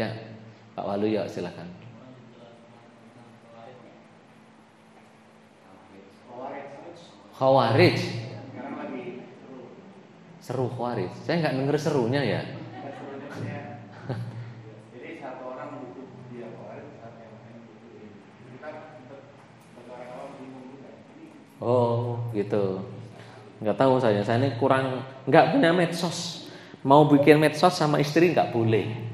Ya, Pak Walu ya silakan. Khawarij. Seru Khawarij. Saya nggak denger serunya ya. Jadi satu orang butuh dia Khawarij, satu yang lain butuh ini. Kita orang awam bingung juga. Oh, gitu. Nggak tahu saya ini kurang, nggak punya medsos. Mau bikin medsos sama istri nggak boleh.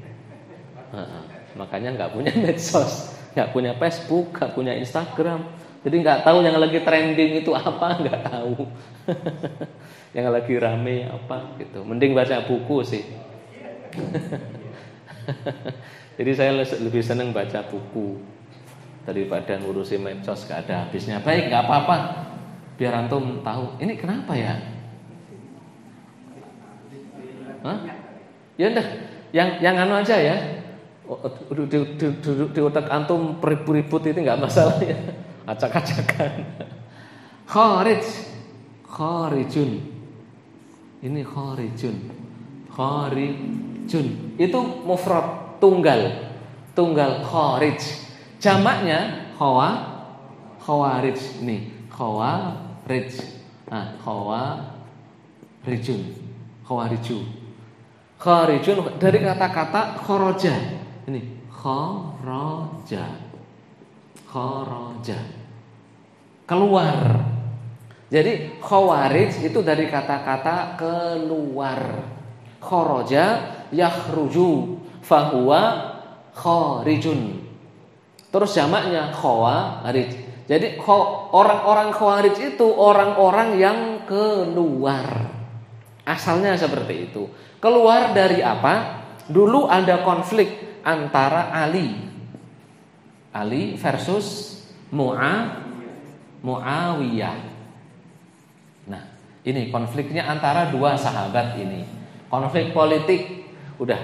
Makanya nggak punya medsos, nggak punya Facebook, nggak punya Instagram. Jadi nggak tahu yang lagi trending itu apa, nggak tahu. Yang lagi rame apa gitu. Mending baca buku sih. Jadi saya lebih senang baca buku daripada ngurusi medsos, nggak ada habisnya. Baik, nggak apa-apa. Biar antum tahu. Ini kenapa ya? Hah? Ya udah, yang anu aja ya. Di otak antum ribut-ribut itu nggak masalah ya. Acak-acakan. Kharijun. Ini kharijun. Itu mufrad tunggal kharij. Jamaknya khawarij nih. Khawarij. Nah, Kharijun dari kata-kata kharaja. Ini kharaja. Keluar. Jadi khawarij itu dari kata-kata keluar. Kharaja yakhruju fahuwa kharijun. Terus jamaknya khawarij. Jadi orang-orang khawarij itu orang-orang yang keluar. Asalnya seperti itu. Keluar dari apa? Dulu ada konflik antara Ali versus Muawiyah. Nah, ini konfliknya antara dua sahabat ini. Konflik politik. Udah,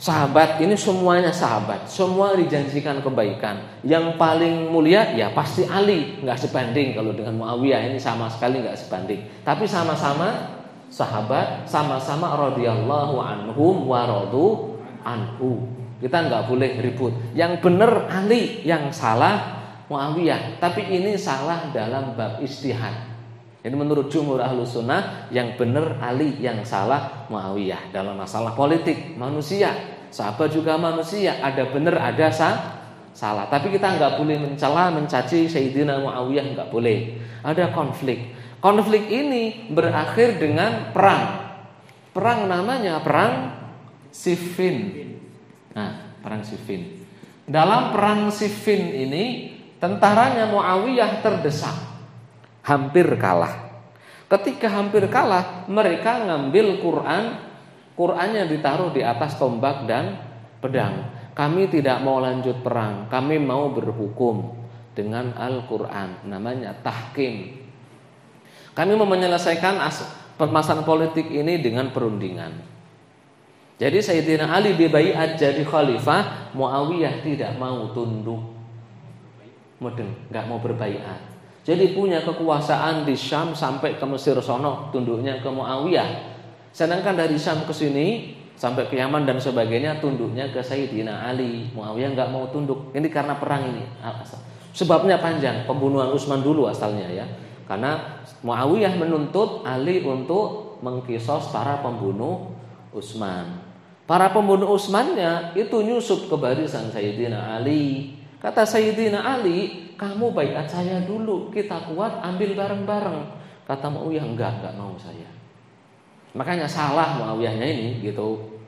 sahabat ini semuanya sahabat, semua dijanjikan kebaikan. Yang paling mulia ya pasti Ali, nggak sebanding kalau dengan Muawiyah ini sama sekali nggak sebanding. Tapi sama-sama sahabat, sama-sama radhiyallahu anhum wa radu anhu. Kita nggak boleh ribut. Yang benar Ali, yang salah Muawiyah. Tapi ini salah dalam bab ijtihad. Ini menurut jumhur ahlus sunnah, yang benar Ali, yang salah Muawiyah. Dalam masalah politik manusia, sahabat juga manusia, ada benar ada salah. Tapi kita nggak boleh mencela, mencaci Sayyidina Muawiyah, nggak boleh. Ada konflik. Konflik ini berakhir dengan perang. Perang namanya perang Siffin. Nah, perang Siffin. Dalam perang Siffin ini tentaranya Muawiyah terdesak, hampir kalah. Ketika hampir kalah, mereka ngambil Qurannya ditaruh di atas tombak dan pedang. Kami tidak mau lanjut perang, kami mau berhukum dengan Al-Quran, namanya tahkim. Kami mau menyelesaikan permasalahan politik ini dengan perundingan. Jadi Sayyidina Ali dibaiat jadi khalifah, Muawiyah tidak mau tunduk, mudeng, nggak mau berbaiat. Jadi punya kekuasaan di Syam sampai ke Mesir sono, tunduknya ke Muawiyah. Sedangkan dari Syam ke sini sampai ke Yaman dan sebagainya, tunduknya ke Sayyidina Ali. Muawiyah nggak mau tunduk. Ini karena perang ini. Sebabnya panjang, pembunuhan Utsman dulu asalnya ya. Karena Muawiyah menuntut Ali untuk mengkisos para pembunuh Utsman. Para pembunuh Utsmannya itu nyusup ke barisan Sayyidina Ali. Kata Sayyidina Ali, kamu baiat saya dulu, kita kuat, ambil bareng-bareng. Kata Muawiyah, enggak mau saya. Makanya salah Muawiyahnya ini gitu.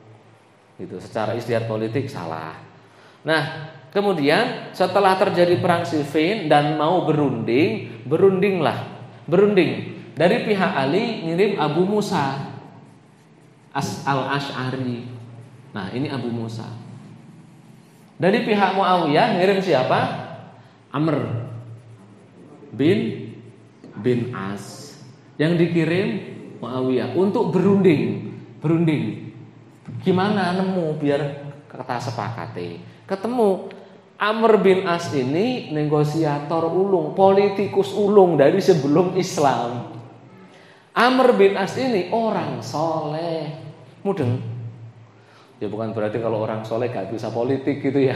Secara ijtihad politik salah. Nah, kemudian setelah terjadi perang Siffin dan mau berunding. Dari pihak Ali ngirim Abu Musa Al-Asy'ari. Nah, ini Abu Musa. Dari pihak Muawiyah ngirim siapa? Amr bin As. Yang dikirim Muawiyah untuk berunding. Gimana nemu biar kata sepakati. Ketemu Amr bin As ini negosiator ulung, politikus ulung dari sebelum Islam. Amr bin As ini orang soleh, mudeng. Ya bukan berarti kalau orang soleh gak bisa politik gitu ya.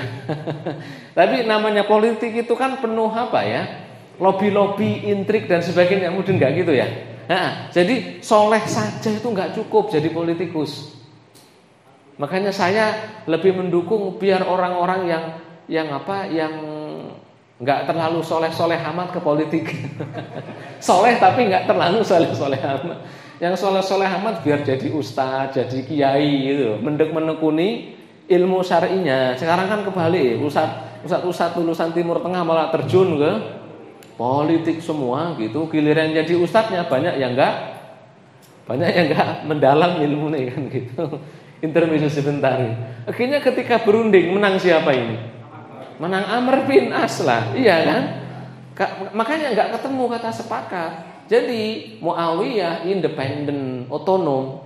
Tapi namanya politik itu kan penuh apa ya? Lobby-lobby, intrik dan sebagainya. Mungkin gak gitu ya. Nah, jadi soleh saja itu gak cukup jadi politikus. Makanya saya lebih mendukung biar orang-orang yang nggak terlalu soleh amat ke politik. Soleh tapi nggak terlalu soleh amat. Yang soleh amat biar jadi ustadz, jadi kiai gitu, menekuni ilmu syar'inya. Sekarang kan kebalik, ustadz lulusan Timur Tengah malah terjun ke politik semua gitu. Giliran jadi ustadznya banyak yang nggak mendalam ilmunya kan gitu. Intermezzo sebentar. Akhirnya ketika berunding menang siapa ini? Menang Amr bin As lah, iya kan? Makanya nggak ketemu kata sepakat. Jadi Muawiyah independen, otonom,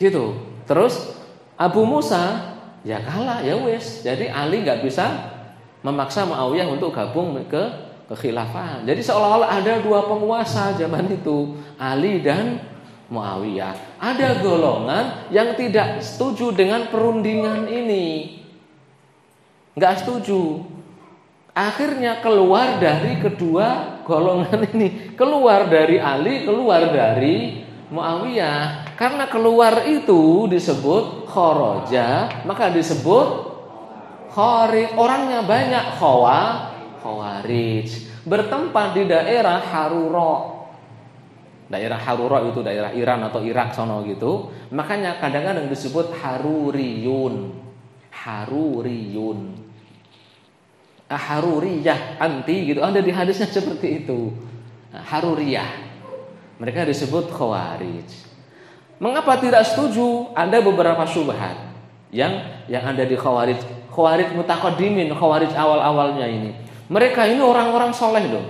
gitu. Terus Abu Musa ya kalah, ya wes. Jadi Ali nggak bisa memaksa Muawiyah untuk gabung ke kekhilafahan. Jadi seolah-olah ada dua penguasa zaman itu, Ali dan Muawiyah. Ada golongan yang tidak setuju dengan perundingan ini, nggak setuju. Akhirnya keluar dari kedua golongan ini, keluar dari Ali, keluar dari Muawiyah. Karena keluar itu disebut kharaja, maka disebut kharij. Orangnya banyak, khawarij. Bertempat di daerah Harura. Daerah Harura itu daerah Iran atau Irak sono gitu. Makanya kadang-kadang disebut Haruriyun. Haruriyah anti gitu. Ada di hadisnya seperti itu. Haruriyah. Mereka disebut khawarij. Mengapa tidak setuju? Ada beberapa syubhat yang ada di khawarij. Khawarij mutaqaddimin, khawarij awal-awalnya ini. Mereka ini orang-orang soleh loh.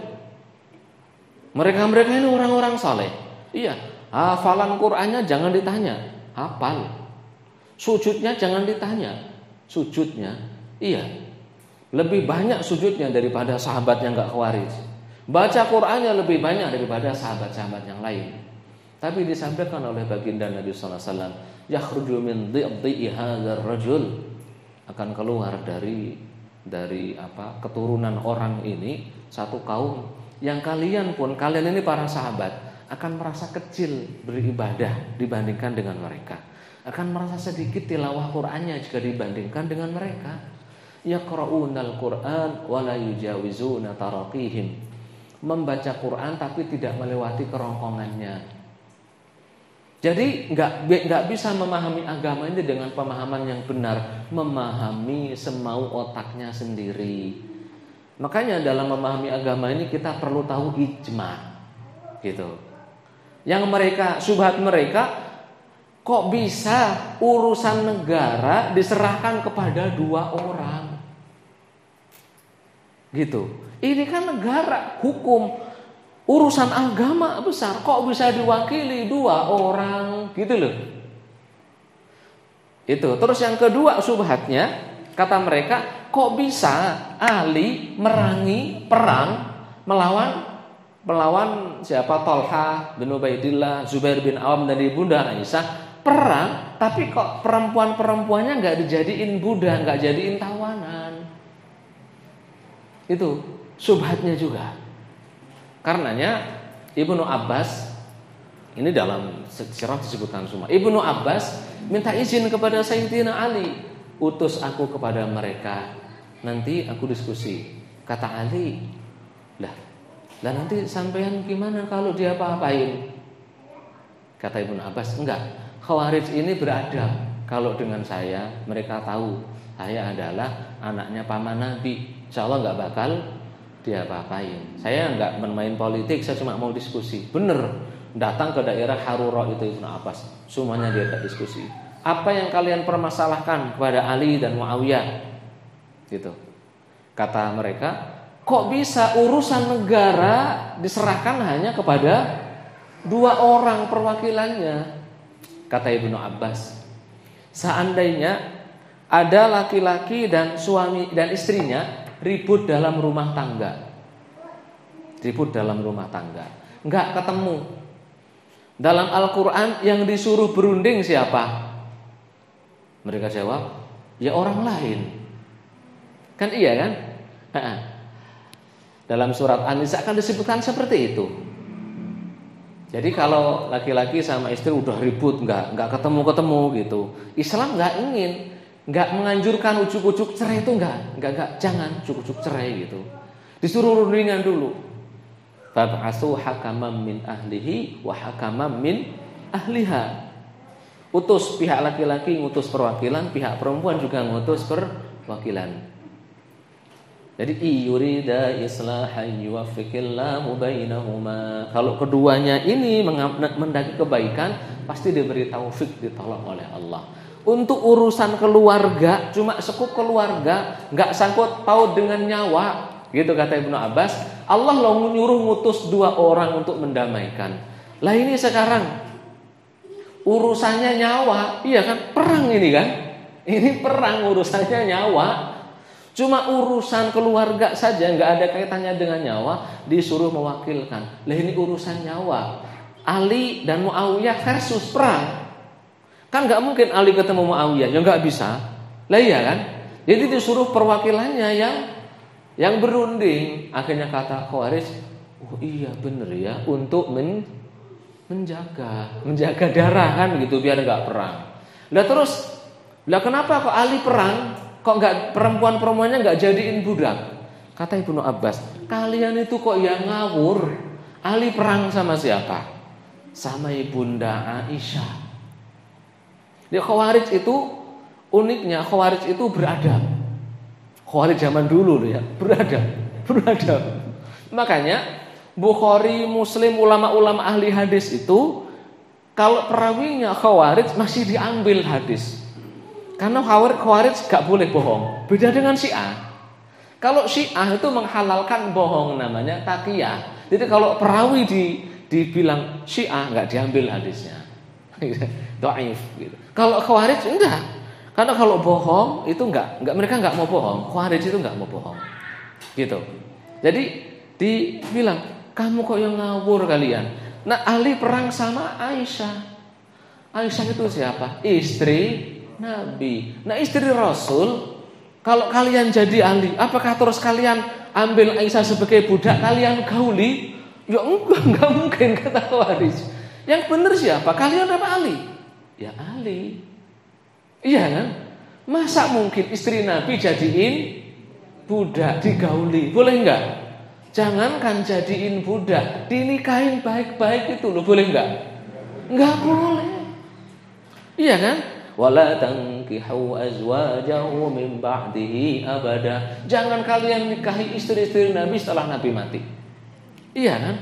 Mereka ini orang-orang saleh. Iya, hafalan Qur'annya jangan ditanya, hafal. Sujudnya jangan ditanya, sujudnya. Iya. Lebih banyak sujudnya daripada sahabat yang enggak khawarij. Baca Qur'annya lebih banyak daripada sahabat-sahabat yang lain. Tapi disampaikan oleh baginda Nabi sallallahu alaihi wasallam, yakhruju min dhi'i hadzal rajul, akan keluar dari keturunan orang ini satu kaum yang kalian ini para sahabat akan merasa kecil beribadah dibandingkan dengan mereka, akan merasa sedikit tilawah Qur'annya jika dibandingkan dengan mereka. Yaqra'unal Qur'an wa la yujawizuna taraqihim, membaca Qur'an tapi tidak melewati kerongkongannya. Jadi nggak bisa memahami agama ini dengan pemahaman yang benar, memahami semau otaknya sendiri. Makanya dalam memahami agama ini kita perlu tahu ijma, gitu. Yang syubhat mereka, kok bisa urusan negara diserahkan kepada dua orang, gitu. Ini kan negara, hukum, urusan agama besar, kok bisa diwakili dua orang, gitu loh. Itu. Terus yang kedua syubhatnya, kata mereka, kok bisa Ali merangi perang melawan siapa? Tolha bin Ubaidillah, Zubair bin Awam dan ibunda Aisyah perang, tapi kok perempuan-perempuannya nggak dijadiin budak, nggak jadiin tawanan. Itu syubhatnya juga. Karenanya Ibnu Abbas, ini dalam sirah disebutkan semua, Ibnu Abbas minta izin kepada Sayyidina Ali, utus aku kepada mereka, nanti aku diskusi. Kata Ali, lah nanti sampean gimana kalau dia apa-apain? Kata Ibnu Abbas, enggak, Khawarij ini beradab. Kalau dengan saya, mereka tahu saya adalah anaknya paman Nabi, insya Allah enggak bakal dia apa-apain. Saya enggak bermain politik, saya cuma mau diskusi. Bener, datang ke daerah Harura itu Ibnu Abbas, semuanya dia diskusi. Apa yang kalian permasalahkan kepada Ali dan Muawiyah? Gitu. Kata mereka, kok bisa urusan negara diserahkan hanya kepada dua orang perwakilannya? Kata Ibnu Abbas, seandainya ada laki-laki dan suami dan istrinya ribut dalam rumah tangga, nggak ketemu. Dalam Al-Quran yang disuruh berunding siapa? Mereka jawab, ya orang lain. Kan iya kan? Dalam surat An-Nisa kan disebutkan seperti itu. Jadi kalau laki-laki sama istri udah ribut, nggak ketemu gitu. Islam nggak ingin, nggak menganjurkan ujuk-ujuk cerai itu nggak, jangan ujuk-ujuk cerai gitu. Disuruh rundingan dulu. Fab'atsu hakaman min ahlihi wa hakaman min ahliha. Utus pihak laki-laki ngutus perwakilan, pihak perempuan juga ngutus perwakilan. Jadi yurida islahan yuwaffiqillahu bainahuma. Kalau keduanya ini mendaki kebaikan, pasti diberi taufik, ditolong oleh Allah. Untuk urusan keluarga, cuma sekup keluarga, enggak sangkut paut dengan nyawa, gitu kata Ibnu Abbas. Allah lo nyuruh ngutus 2 orang untuk mendamaikan. Lah ini sekarang urusannya nyawa, iya kan? Perang ini kan? Ini perang, urusannya nyawa. Cuma urusan keluarga saja, nggak ada kaitannya dengan nyawa, disuruh mewakilkan. Lah ini urusan nyawa. Ali dan Muawiyah versus perang. Kan nggak mungkin Ali ketemu Muawiyah, ya nggak bisa. Lah iya kan? Jadi disuruh perwakilannya yang berunding. Akhirnya kata Khawarij, oh iya bener ya, untuk menjaga darah kan gitu, biar nggak perang. Lah terus, lah kenapa kok Ali perang? Kok nggak perempuan-perempuannya nggak jadiin budak? Kata Ibnu Abbas, kalian itu kok yang ngawur. Ali perang sama siapa? Sama ibunda Aisyah. Di Khawarij itu uniknya, Khawarij itu beradab. Khawarij zaman dulu ya, beradab. Makanya Bukhari, Muslim, ulama-ulama ahli hadis itu kalau perawinya Khawarij masih diambil hadis. Karena Khawarij gak boleh bohong. Beda dengan Syiah. Kalau Syiah itu menghalalkan bohong, namanya taqiyah. Jadi kalau perawi dibilang Syiah gak diambil hadisnya. Dhaif gitu. Kalau Khawarij enggak. Karena kalau bohong itu enggak, mereka enggak mau bohong. Khawarij itu enggak mau bohong. Gitu. Jadi dibilang, kamu kok yang ngawur kalian. Nah, Ali perang sama Aisyah. Aisyah itu siapa? Istri Nabi. Nah, istri Rasul. Kalau kalian jadi Ali, apakah terus kalian ambil Aisyah sebagai budak, kalian gauli? Ya enggak mungkin, kata Khawarij. Yang benar siapa? Kalian apa Ali? Ya Ali. Iya kan? Masa mungkin istri Nabi jadiin budak, digauli? Boleh enggak? Jangankan jadiin budak, dinikahin baik-baik itu loh, boleh enggak? Enggak boleh. Iya kan? Wala tankihu azwajahu min ba'dihi abada. Jangan kalian nikahi istri-istri Nabi setelah Nabi mati. Iya kan?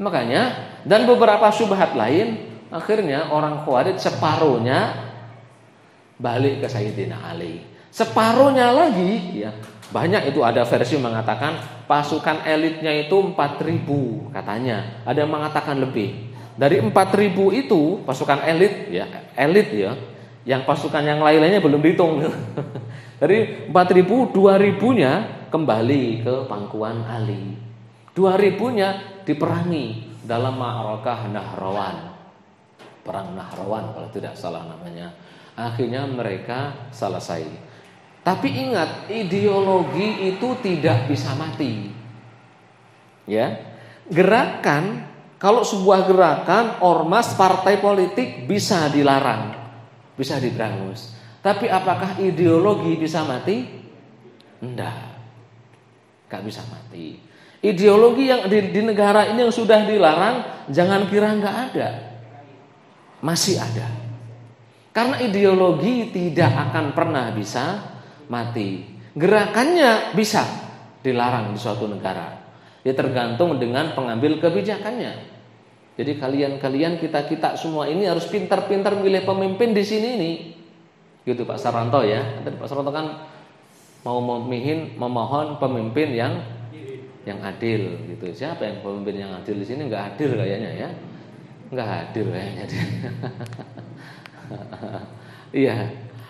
Makanya dan beberapa syubhat lain, akhirnya orang Khawarij separuhnya balik ke Sayyidina Ali. Separuhnya lagi ya, banyak itu, ada versi mengatakan pasukan elitnya itu 4.000 katanya. Ada yang mengatakan lebih. Dari 4.000 itu pasukan elit ya, yang pasukan yang lain-lainnya belum dihitung. Dari 4.000, 2.000-nya kembali ke pangkuan Ali. 2.000-nya diperangi dalam Ma'rakah Nahrawan. Perang Nahrawan kalau tidak salah namanya. Akhirnya mereka selesai. Tapi ingat, ideologi itu tidak bisa mati. Ya. Gerakan, kalau sebuah gerakan ormas partai politik bisa dilarang, bisa diberangus. Tapi apakah ideologi bisa mati? Enggak. Enggak bisa mati. Ideologi yang di negara ini yang sudah dilarang, jangan kira enggak ada. Masih ada. Karena ideologi tidak akan pernah bisa mati. Gerakannya bisa dilarang di suatu negara. Ya tergantung dengan pengambil kebijakannya. Jadi kalian kita semua ini harus pintar-pintar milih pemimpin di sini nih. Gitu Pak Saranto ya. Tadi Pak Saranto kan mau memohon pemimpin yang adil gitu. Siapa yang pemimpin yang adil di sini? Enggak adil kayaknya ya. Enggak adil kayaknya dia. Iya.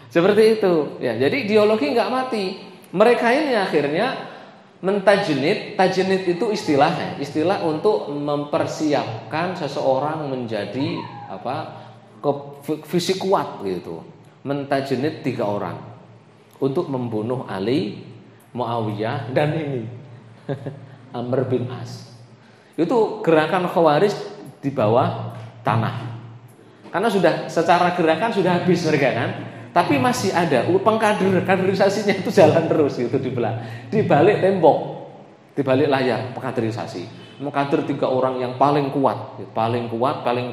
Seperti itu. Ya, jadi ideologi enggak mati. Mereka ini akhirnya mentajnid. Tajnid itu istilahnya, istilah untuk mempersiapkan seseorang menjadi fisik kuat gitu. mentajnid 3 orang untuk membunuh Ali, Muawiyah, dan ini Amr bin As. Itu gerakan Khawarij di bawah tanah. Karena sudah secara gerakan sudah habis mereka kan, tapi masih ada kaderisasinya itu jalan terus gitu di balik tembok, di balik layar pengkaderisasi. Mengkader 3 orang yang paling kuat, paling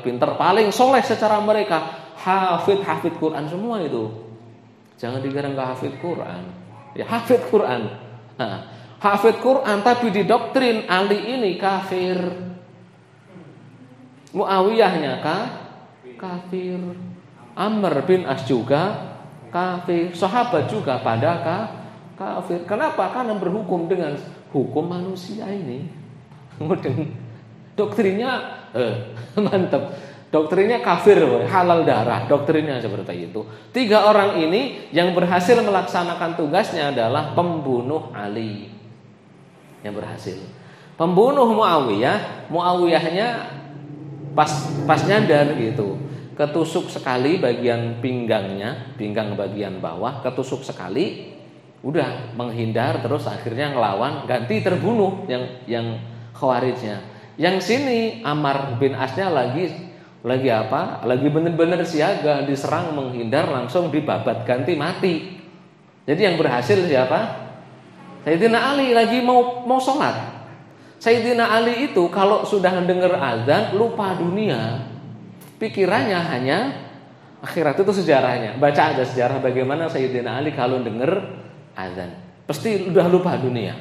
pintar, paling soleh secara mereka, hafid Quran semua itu. Jangan dikira enggak hafid Quran. Ya hafid Quran. Nah, hafid Quran tapi didoktrin Ali ini kafir. Muawiyahnya kafir. Amr bin As juga kafir. Sahabat juga pada kafir. Kenapa? Karena berhukum dengan hukum manusia ini. Kemudian doktrinnya mantap. Doktrinnya kafir, halal darah. Doktrinnya seperti itu. 3 orang ini yang berhasil melaksanakan tugasnya adalah pembunuh Ali. Yang berhasil. Pembunuh Muawiyahnya pas nyadar gitu. Ketusuk sekali bagian pinggangnya, pinggang bagian bawah, ketusuk sekali, udah menghindar terus akhirnya ngelawan, ganti terbunuh yang Khawarijnya. Yang sini Ammar bin Asnya lagi apa? Lagi benar-benar siaga, diserang menghindar langsung dibabat ganti mati. Jadi yang berhasil siapa? Sayyidina Ali lagi mau sholat. Sayyidina Ali itu kalau sudah mendengar azan lupa dunia. Pikirannya hanya akhirat. Itu sejarahnya. Baca aja sejarah bagaimana Sayyidina Ali kalau dengar azan. Pasti udah lupa dunia.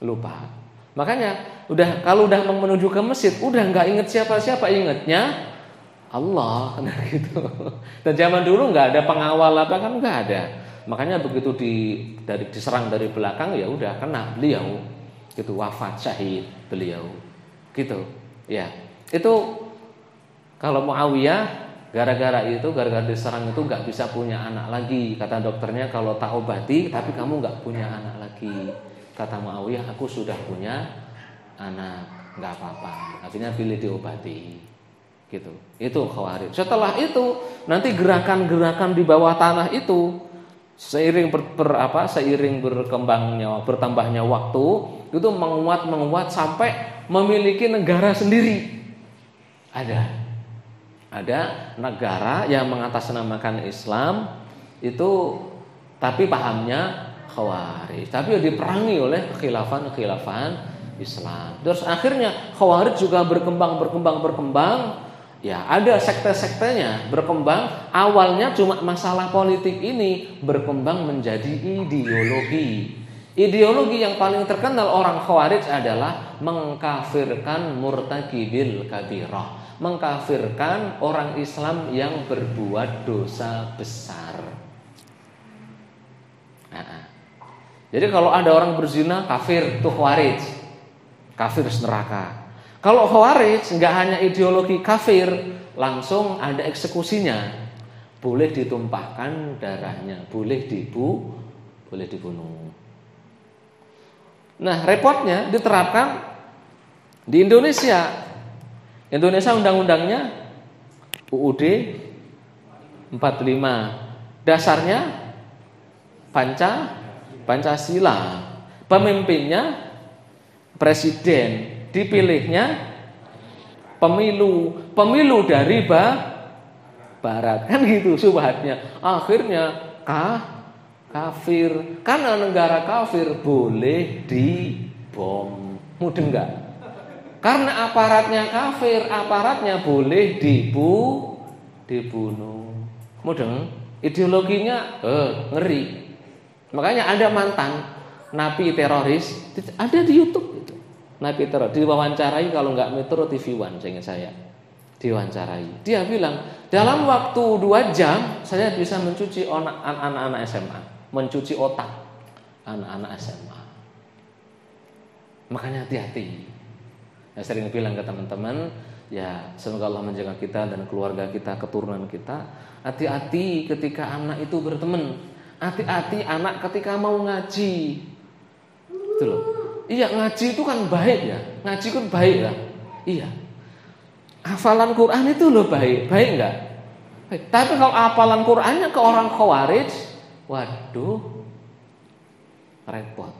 Lupa. Makanya kalau udah mau menuju ke masjid, udah nggak inget siapa-siapa, ingetnya Allah, nah gitu. Dan zaman dulu nggak ada pengawal apa kan nggak ada. Makanya begitu diserang dari belakang ya udah kena beliau, gitu wafat syahid beliau, gitu. Ya itu kalau Muawiyah gara-gara diserang itu nggak bisa punya anak lagi. Kata dokternya kalau tak obati, tapi kamu nggak punya anak lagi. Kata Muawiyah, aku sudah punya anak, nggak apa-apa. Akhirnya pilih diobati, gitu. Itu Khawarij. Setelah itu nanti gerakan-gerakan di bawah tanah itu seiring bertambahnya waktu itu menguat sampai memiliki negara sendiri. Ada negara yang mengatasnamakan Islam itu, tapi pahamnya Khawarij, tapi diperangi oleh khilafan Islam. Terus akhirnya Khawarij juga berkembang. Ya, ada sekte-sektenya berkembang. Awalnya cuma masalah politik ini berkembang menjadi ideologi. Ideologi yang paling terkenal orang Khawarij adalah mengkafirkan murtakibil kabirah, mengkafirkan orang Islam yang berbuat dosa besar. Jadi kalau ada orang berzina kafir, itu Khawarij, kafir neraka. Kalau Khawarij nggak hanya ideologi kafir, langsung ada eksekusinya, boleh ditumpahkan darahnya, boleh dibunuh. Nah repotnya diterapkan di Indonesia. Undang-undangnya UUD 45, dasarnya Pancasila, pemimpinnya presiden, dipilihnya pemilu dari barat, kan gitu subhatnya. Akhirnya kafir, karena negara kafir boleh dibom, mudeng enggak? Karena aparatnya kafir, aparatnya boleh dibunuh, mudeng. Ideologinya ngeri. Makanya ada mantan napi teroris, ada di YouTube itu. Napi teroris diwawancarai, kalau nggak Metro TV One, seingat saya diwawancarai. Dia bilang dalam waktu 2 jam saya bisa mencuci anak-anak SMA, mencuci otak anak-anak SMA. Makanya hati-hati. Saya sering bilang ke teman-teman, ya semoga Allah menjaga kita dan keluarga kita, keturunan kita. Hati-hati ketika anak itu berteman. Hati-hati anak ketika mau ngaji. Itu loh. Iya, ngaji itu kan baik ya. Ngaji kan baik lah. Iya. Hafalan Quran itu loh baik. Baik enggak? Tapi kalau hafalan Qur'annya ke orang Khawarij, waduh, repot.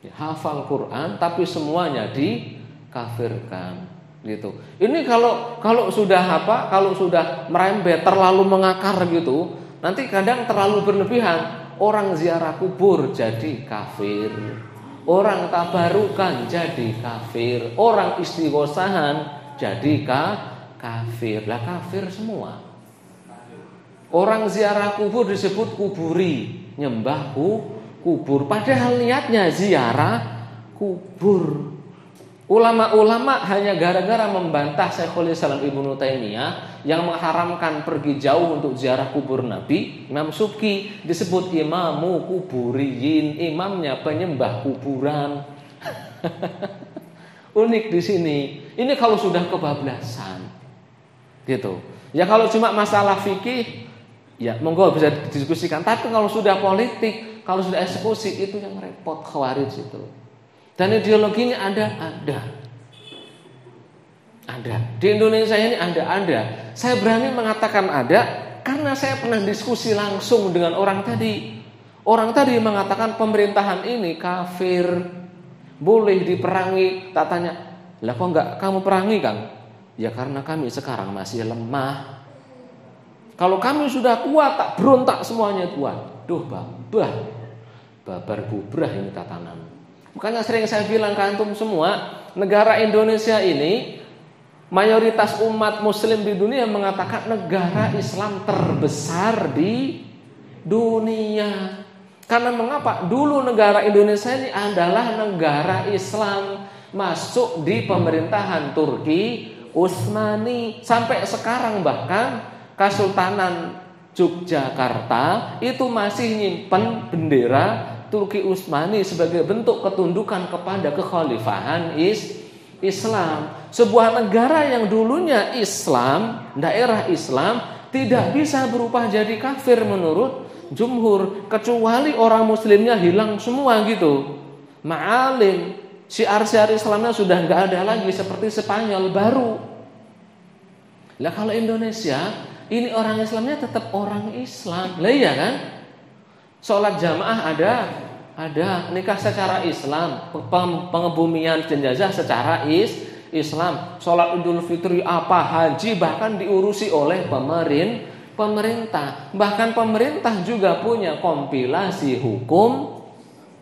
Ya, hafal Quran tapi semuanya dikafirkan gitu. Ini kalau sudah kalau sudah merembet terlalu mengakar gitu, nanti kadang terlalu berlebihan. Orang ziarah kubur jadi kafir, orang tabarukan jadi kafir, orang istighosahan jadi kafir. Lah kafir semua. Orang ziarah kubur disebut kuburi, nyembah kubur, padahal niatnya ziarah kubur. Ulama-ulama hanya gara-gara membantah Syekhul Islam Ibnu Taimiyah yang mengharamkan pergi jauh untuk ziarah kubur Nabi. Imam Subki disebut imamu kuburiyin, imamnya penyembah kuburan. Unik di sini. Ini kalau sudah kebablasan, gitu. Ya kalau cuma masalah fikih, ya monggo bisa didiskusikan. Tapi kalau sudah politik, kalau sudah eksekusi, itu yang repot Khawarij itu. Dan ideologinya ada. Di Indonesia ini ada. Saya berani mengatakan ada karena saya pernah diskusi langsung dengan orang tadi. Orang tadi mengatakan pemerintahan ini kafir, boleh diperangi. Tak tanya, lah kok enggak kamu perangi, Kang? Ya karena kami sekarang masih lemah. Kalau kami sudah kuat, tak berontak semuanya kuat. Duh, babar bubrah ini tatanan. Makanya sering saya bilang ke antum semua, negara Indonesia ini mayoritas umat muslim di dunia mengatakan negara Islam terbesar di dunia. Karena mengapa? Dulu negara Indonesia ini adalah negara Islam, masuk di pemerintahan Turki Utsmani. Sampai sekarang bahkan Kesultanan Yogyakarta itu masih nyimpen bendera Turki Utsmani sebagai bentuk ketundukan kepada kekhalifahan Islam. Sebuah negara yang dulunya Islam, daerah Islam, tidak bisa berubah jadi kafir menurut jumhur, kecuali orang muslimnya hilang semua gitu. Ma'alim, syiar-syiar Islamnya sudah nggak ada lagi, seperti Spanyol baru. Lah kalau Indonesia, ini orang Islamnya tetap orang Islam. Lah iya kan? Sholat jamaah ada, nikah secara Islam, pengebumian jenazah secara Islam, sholat Idul Fitri haji bahkan diurusi oleh pemerintah. Bahkan pemerintah juga punya kompilasi hukum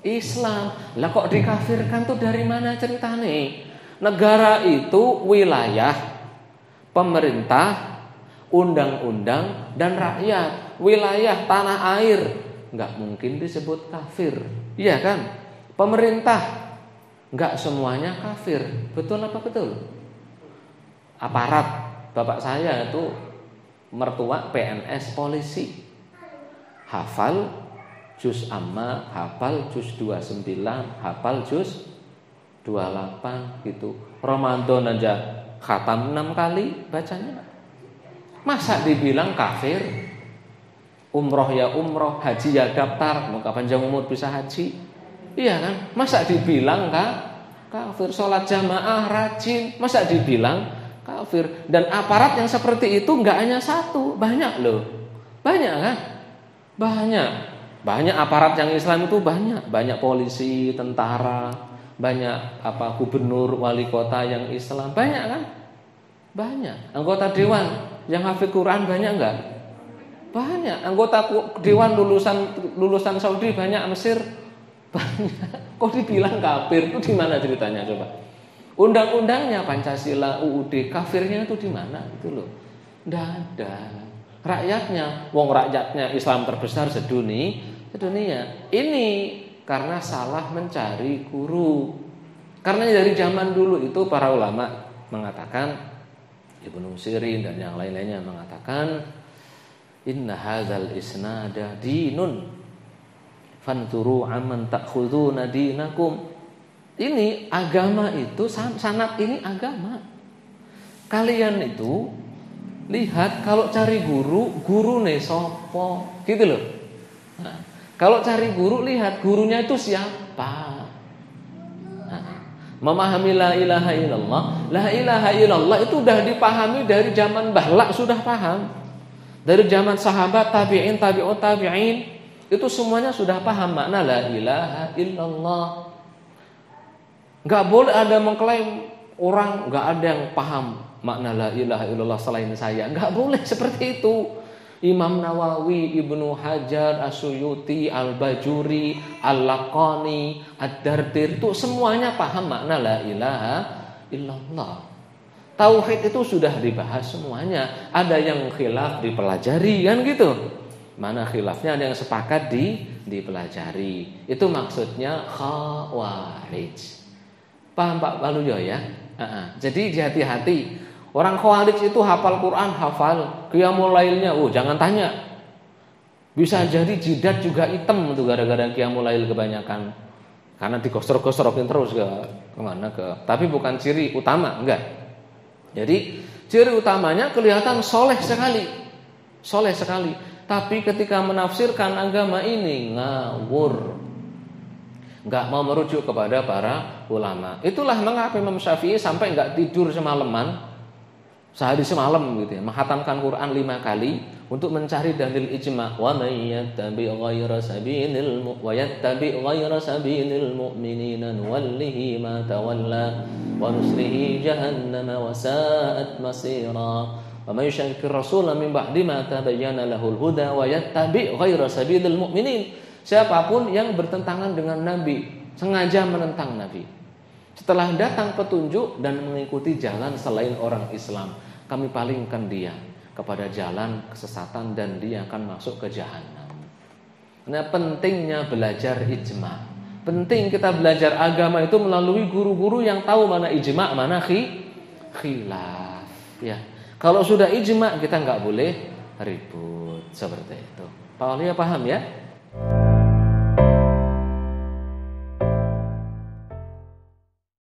Islam. Lah kok dikafirkan tuh dari mana ceritanya? Negara itu wilayah, pemerintah, undang-undang dan rakyat. Wilayah tanah air nggak mungkin disebut kafir, iya kan? Pemerintah nggak semuanya kafir, betul apa betul? Aparat, bapak saya itu mertua PNS polisi, hafal juz amma, hafal juz 29, hafal juz 28 gitu. Ramadan aja khatam 6 kali bacanya. Masa dibilang kafir? Umroh ya umroh, haji ya daftar, mau panjang umur bisa haji. Iya kan? Masa dibilang kafir? Sholat jamaah rajin, masa dibilang kafir? Dan aparat yang seperti itu nggak hanya satu, banyak loh. Banyak kan? Banyak aparat yang Islam itu banyak polisi, tentara, banyak gubernur, wali kota yang Islam, banyak kan? Banyak. Anggota dewan yang hafid Quran banyak enggak? Banyak. Anggota dewan lulusan Saudi banyak, Mesir banyak. Kok dibilang kafir? Itu di mana ceritanya coba? Undang-undangnya Pancasila, UUD, kafirnya itu di mana? Itu loh. Enggak ada. Rakyatnya, rakyatnya Islam terbesar sedunia. Ini karena salah mencari guru. Karena dari zaman dulu itu para ulama mengatakan, Ibnu Sirin dan yang lain-lainnya mengatakan, inna hadzal isnada dinun fanturu amman ta'khuduna dinakum. Ini agama itu, sanad ini agama. Kalian itu lihat kalau cari guru ne sopo, gitu loh. Nah, kalau cari guru lihat gurunya itu siapa. Memahami la ilaha illallah. La ilaha illallah itu sudah dipahami dari zaman Bahlak, sudah paham. Dari zaman sahabat, tabi'in, tabi'ut tabi'in, itu semuanya sudah paham makna la ilaha illallah. Gak boleh ada mengklaim orang gak ada yang paham makna la ilaha illallah selain saya. Gak boleh seperti itu. Imam Nawawi, Ibnu Hajar, As-Suyuti, Al-Bajuri, Al-Laqani, Ad-Dardir, itu semuanya paham makna la ilaha illallah. Tauhid itu sudah dibahas semuanya. Ada yang khilaf dipelajari kan gitu. Mana khilafnya, ada yang sepakat dipelajari. Itu maksudnya khawarij. Paham Pak Waluyo ya? Jadi hati-hati. Orang khawarij itu hafal Quran, hafal. Qiyamul lailnya, jangan tanya. Bisa jadi jidat juga hitam tuh gara-gara qiyamul lail kebanyakan. Karena digosor-gosorokin terus kemana. Tapi bukan ciri utama, enggak. Jadi ciri utamanya kelihatan soleh sekali. Soleh sekali. Tapi ketika menafsirkan agama ini ngawur. Enggak mau merujuk kepada para ulama. Itulah mengapa Imam Syafi'i sampai enggak tidur semalaman. Sehari semalam gitu ya, menghatamkan Quran 5 kali untuk mencari dalil ijma'. Wa may yattabi' ghayra sabilil mu'minina nuwallihi ma tawalla wa nuslihi jahannam wa sa'at masira. Wa may yushaqiqir rasula min ba'di ma tabayyana lahul huda wa yattabi' ghayra sabilil mu'minin. Siapapun yang bertentangan dengan Nabi, sengaja menentang Nabi, setelah datang petunjuk dan mengikuti jalan selain orang Islam, kami palingkan dia kepada jalan kesesatan dan dia akan masuk ke jahanam. Nah, pentingnya belajar ijma'. Penting kita belajar agama itu melalui guru-guru yang tahu mana ijma', mana khilaf. Ya, kalau sudah ijma' kita nggak boleh ribut seperti itu. Pak Aulia paham ya?